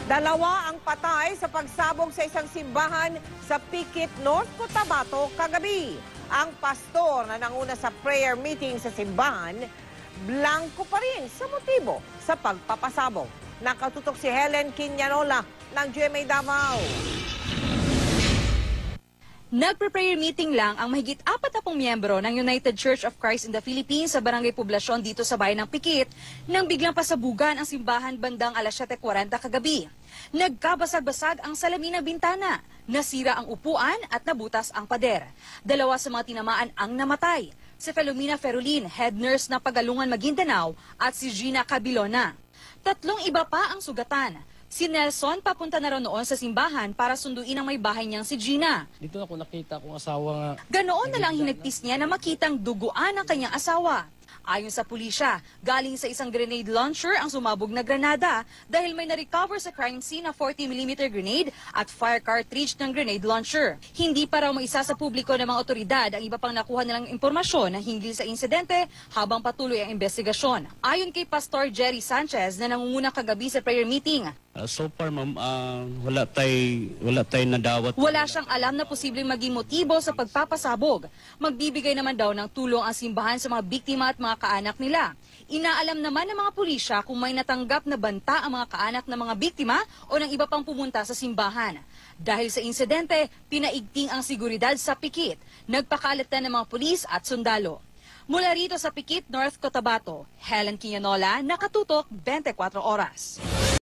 Dalawa ang patay sa pagsabog sa isang simbahan sa Pikit, North Cotabato kagabi. Ang pastor na nanguna sa prayer meeting sa simbahan, blanco pa rin sa motibo sa pagpapasabog. Nakatutok si Helen Quinanola ng GMA Davao. Nagpe-prayer meeting lang ang mahigit 40 miyembro ng United Church of Christ in the Philippines sa barangay Poblasyon dito sa bayan ng Pikit nang biglang pasabugan ang simbahan bandang alas 7:40 kagabi. Nagkabasag-basag ang salamin ng bintana, nasira ang upuan at nabutas ang pader. Dalawa sa mga tinamaan ang namatay, si Filomena Ferulin, head nurse ng Pagalungan Maguindanao, at si Gina Cabilona. 3 iba pa ang sugatan. Si Nelson papunta na raw noon sa simbahan para sunduin ang may bahay niyang si Gina. Dito ako nakita kong asawa nga. Ganoon na lang hinagpis niya na makitang duguan ang kanyang asawa. Ayon sa pulisya, galing sa isang grenade launcher ang sumabog na granada dahil may na-recover sa crime scene na 40mm grenade at fire cartridge ng grenade launcher. Hindi pa raw maisa sa publiko ng mga otoridad ang iba pang nakuha nilang impormasyon na hinggil sa insidente habang patuloy ang investigasyon. Ayon kay Pastor Jerry Sanchez na nangunguna kagabi sa prayer meeting, So far, ma'am, wala tay nadawat. wala siyang alam na posibleng maging motibo sa pagpapasabog. Magbibigay naman daw ng tulong ang simbahan sa mga biktima at mga kaanak nila. Inaalam naman ng mga pulisya kung may natanggap na banta ang mga kaanak ng mga biktima o ng iba pang pumunta sa simbahan. Dahil sa insidente, pinaigting ang seguridad sa Pikit. Nagpakalatan ng mga pulis at sundalo. Mula rito sa Pikit, North Cotabato, Helen Quinanola, Nakatutok, 24 Oras.